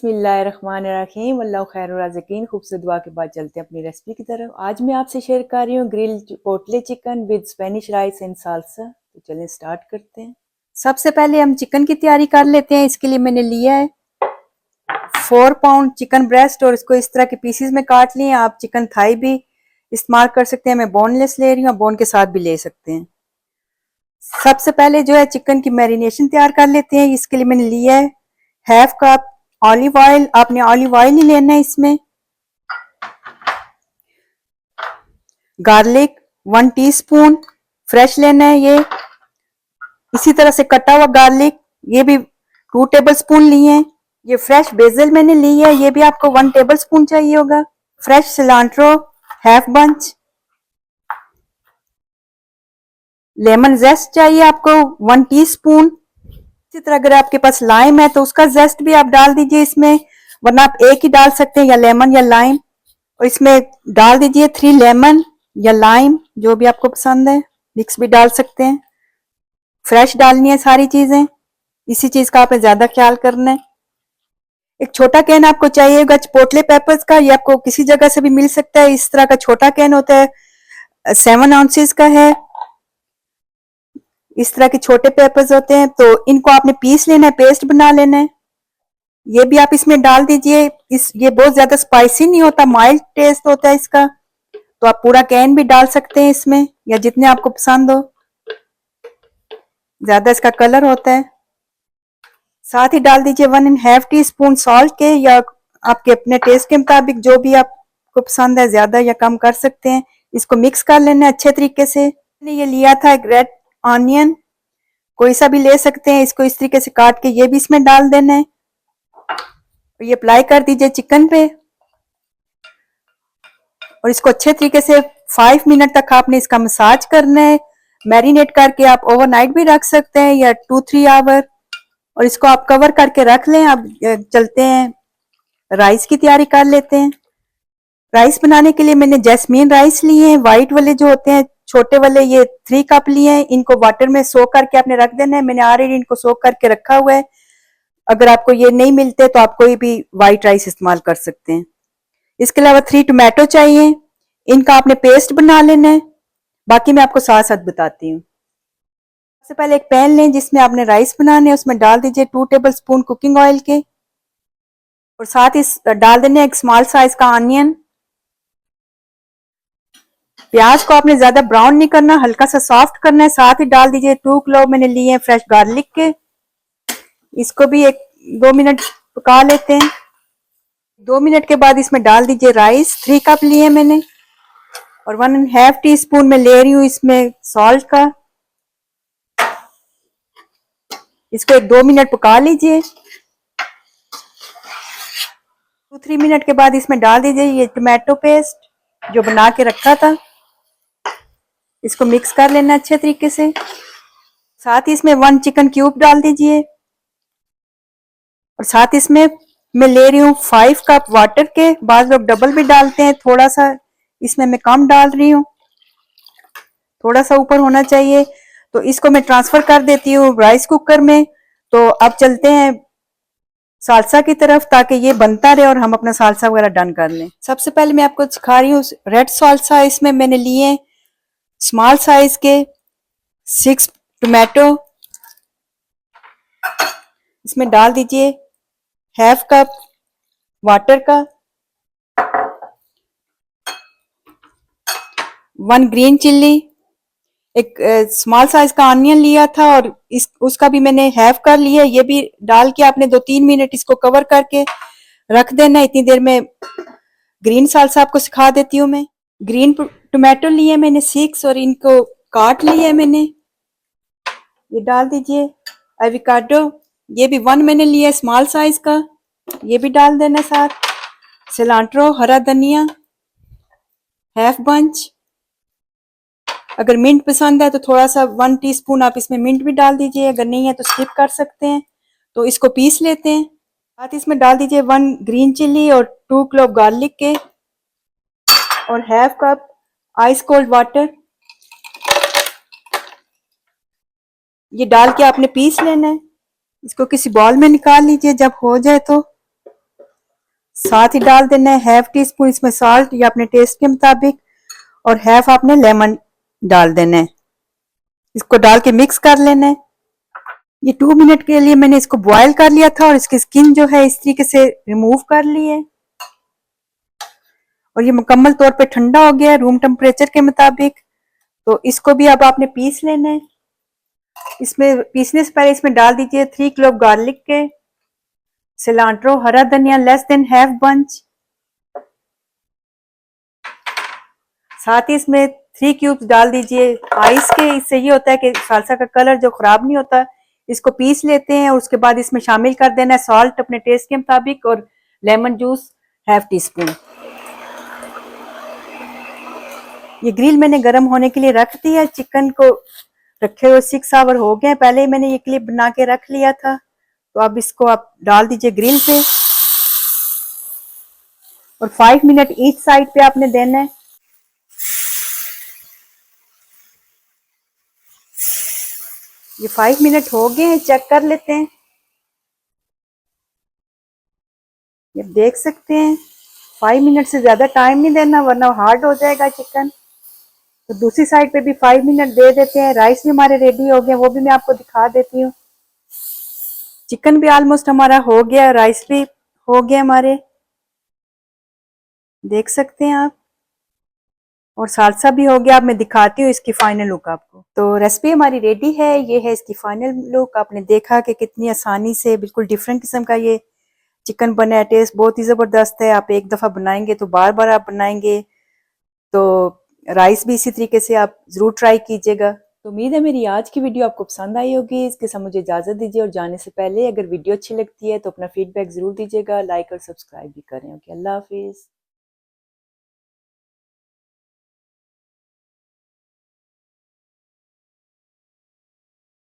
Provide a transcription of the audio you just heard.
बिस्मिल्लाहिर्रहमानिर्रहीम अल्लाह खैरुर राज़िकीन। खूबसूरत दुआ के बाद चलते हैं अपनी रेसिपी की तरफ। आज मैं आपसे शेयर कर रही हूँ ग्रिल पोटले chicken with Spanish rice and salsa. तो चलें स्टार्ट करते हैं। सबसे पहले हम चिकन की तैयारी कर लेते हैं। इसके लिए मैंने लिया है 4 पाउंड चिकन ब्रेस्ट और इसको इस तरह के पीसीज में काट लिए। आप चिकन थाई भी इस्तेमाल कर सकते हैं। मैं बोनलेस ले रही हूँ, बोन के साथ भी ले सकते हैं। सबसे पहले जो है चिकन की मैरिनेशन तैयार कर लेते हैं। इसके लिए मैंने लिया है हाफ कप ऑलिव ऑयल। आपने ऑलिव ऑयल ही लेना है। इसमें गार्लिक 1 टीस्पून फ्रेश लेना है। ये इसी तरह से कटा हुआ गार्लिक ये भी 2 टेबल स्पून लिए हैं। ये फ्रेश बेसल मैंने ली है, ये भी आपको 1 टेबल स्पून चाहिए होगा। Fresh cilantro half bunch. Lemon zest चाहिए आपको 1 टीस्पून। इसी तरह अगर आपके पास लाइम है तो उसका जेस्ट भी आप डाल दीजिए इसमें, वरना आप एक ही डाल सकते हैं, या लेमन या लाइम। और इसमें डाल दीजिए 3 लेमन या लाइम, जो भी आपको पसंद है, मिक्स भी डाल सकते हैं। फ्रेश डालनी है सारी चीजें, इसी चीज का आपने ज्यादा ख्याल करना है। एक छोटा कैन आपको चाहिएगा चिपोटले पेपर्स का, ये आपको किसी जगह से भी मिल सकता है। इस तरह का छोटा कैन होता है, 7 आउंसेस का है। इस तरह के छोटे पेपर्स होते हैं, तो इनको आपने पीस लेना है, पेस्ट बना लेना है। ये भी आप इसमें डाल दीजिए। ये बहुत ज्यादा स्पाइसी नहीं होता, माइल्ड टेस्ट होता है इसका। तो आप पूरा कैन भी डाल सकते हैं इसमें, या जितने आपको पसंद हो। ज्यादा इसका कलर होता है। साथ ही डाल दीजिए 1.5 टीस्पून सॉल्ट के, या आपके अपने टेस्ट के मुताबिक जो भी आपको पसंद है, ज्यादा या कम कर सकते हैं। इसको मिक्स कर लेना है अच्छे तरीके से। मैंने ये लिया था एक रेड ऑनियन, कोई सा भी ले सकते हैं। इसको इस तरीके से काट के ये भी इसमें डाल देना है। ये अप्लाई कर दीजिए चिकन पे, और इसको अच्छे तरीके से 5 मिनट तक आपने इसका मसाज करना है। मैरिनेट करके आप ओवरनाइट भी रख सकते हैं, या 2-3 आवर। और इसको आप कवर करके रख लें। अब चलते हैं राइस की तैयारी कर लेते हैं। राइस बनाने के लिए मैंने जैस्मीन राइस लिए हैं, व्हाइट वाले जो होते हैं छोटे वाले, ये 3 कप लिए हैं। इनको वाटर में सोक करके आपने रख देना है। मैंने ऑलरेडी इनको सोक करके रखा हुआ है। अगर आपको ये नहीं मिलते तो आप कोई भी व्हाइट राइस इस्तेमाल कर सकते हैं। इसके अलावा 3 टोमेटो चाहिए, इनका आपने पेस्ट बना लेना है। बाकी मैं आपको साथ साथ बताती हूँ। सबसे पहले एक पैन लें जिसमें आपने राइस बनाने हैं। उसमें डाल दीजिए 2 टेबल स्पून कुकिंग ऑयल के, और साथ ही डाल देने एक स्मॉल साइज का ऑनियन। प्याज को आपने ज्यादा ब्राउन नहीं करना, हल्का सा सॉफ्ट करना है। साथ ही डाल दीजिए 2 क्लोव मैंने लिए हैं फ्रेश गार्लिक के। इसको भी 1-2 मिनट पका लेते हैं। 2 मिनट के बाद इसमें डाल दीजिए राइस, 3 कप लिए मैंने, और 1.5 टीस्पून में ले रही हूँ इसमें सॉल्ट का। इसको 1-2 मिनट पका लीजिए। 2-3 मिनट के बाद इसमें डाल दीजिए ये टोमेटो पेस्ट जो बना के रखा था। इसको मिक्स कर लेना अच्छे तरीके से। साथ ही इसमें 1 चिकन क्यूब डाल दीजिए, और साथ इसमें मैं ले रही हूँ 5 कप वाटर के। बाद लोग डबल भी डालते हैं, थोड़ा सा इसमें मैं कम डाल रही हूँ, थोड़ा सा ऊपर होना चाहिए। तो इसको मैं ट्रांसफर कर देती हूँ राइस कुकर में। तो अब चलते हैं सालसा की तरफ, ताकि ये बनता रहे और हम अपना सालसा वगैरह डन कर लें। सबसे पहले मैं आपको सिखा रही हूँ रेड सालसा। इसमें मैंने लिए स्मॉल साइज के 6 टोमेटो। इसमें डाल दीजिए हाफ कप वाटर का, 1 ग्रीन चिल्ली, एक स्मॉल साइज का ऑनियन लिया था और उसका भी मैंने हाफ कर लिया। ये भी डाल के आपने 2-3 मिनट इसको कवर करके रख देना। इतनी देर में ग्रीन सालसा आपको सिखा देती हूँ मैं। ग्रीन टोमेटो लिए मैंने 6, और इनको काट लिया मैंने। ये डाल दीजिए। एवोकाडो ये भी 1 मैंने लिया स्मॉल साइज का, ये भी डाल देना। साथ सिलांट्रो हरा धनिया हाफ बंच। अगर मिंट पसंद है तो थोड़ा सा 1 टीस्पून आप इसमें मिंट भी डाल दीजिए, अगर नहीं है तो स्किप कर सकते हैं। तो इसको पीस लेते हैं। साथ इसमें डाल दीजिए 1 ग्रीन चिल्ली और 2 क्लोव गार्लिक के, और half cup ice cold water. ये डाल के आपने पीस लेना है। इसको किसी बॉल में निकाल लीजिए जब हो जाए तो। साथ ही डाल देना है हाफ टी स्पून इसमें सॉल्ट या अपने टेस्ट के मुताबिक, और हाफ आपने लेमन डाल देना है। इसको डाल के मिक्स कर लेना है। ये 2 मिनट के लिए मैंने इसको बॉयल कर लिया था और इसकी स्किन जो है इस तरीके से रिमूव कर ली है, और ये मुकम्मल तौर पे ठंडा हो गया है रूम टेम्परेचर के मुताबिक। तो इसको भी अब आपने पीस लेना है। इसमें पीसने से पहले इसमें डाल दीजिए 3 क्लोव गार्लिक के, सिलांट्रो हरा धनिया लेस देन हाफ बंच, साथ ही इसमें 3 क्यूब्स डाल दीजिए आइस के। इससे ये होता है कि सालसा का कलर जो खराब नहीं होता। इसको पीस लेते हैं और उसके बाद इसमें शामिल कर देना है सॉल्ट अपने टेस्ट के मुताबिक और lemon juice half tea spoon. ये ग्रिल मैंने गर्म होने के लिए रख दिया। चिकन को रखे हुए 6 आवर हो गए, पहले ही मैंने ये क्लिप बना के रख लिया था। तो अब इसको आप डाल दीजिए ग्रिल पे और 5 मिनट ईच साइड पे आपने देना है। ये 5 मिनट हो गए हैं, चेक कर लेते हैं। ये देख सकते हैं 5 मिनट से ज्यादा टाइम नहीं देना वरना हार्ड हो जाएगा चिकन। तो दूसरी साइड पे भी 5 मिनट दे देते हैं। राइस भी हमारे रेडी हो गए, वो भी मैं आपको दिखा देती हूँ। चिकन भी ऑलमोस्ट हमारा हो गया, राइस भी हो गया हमारे, देख सकते हैं आप, और सालसा भी हो गया। अब मैं दिखाती हूँ इसकी फाइनल लुक आपको। तो रेसिपी हमारी रेडी है, ये है इसकी फाइनल लुक। आपने देखा कि कितनी आसानी से बिल्कुल डिफरेंट किस्म का ये चिकन बना है। टेस्ट बहुत ही ज़बरदस्त है। आप एक दफ़ा बनाएंगे तो बार बार आप बनाएंगे। तो राइस भी इसी तरीके से आप ज़रूर ट्राई कीजिएगा। तो उम्मीद है मेरी आज की वीडियो आपको पसंद आई होगी। इसके साथ मुझे इजाज़त दीजिए और जाने से पहले अगर वीडियो अच्छी लगती है तो अपना फीडबैक ज़रूर दीजिएगा, लाइक और सब्सक्राइब भी करें। ओके, अल्लाह हाफिज़।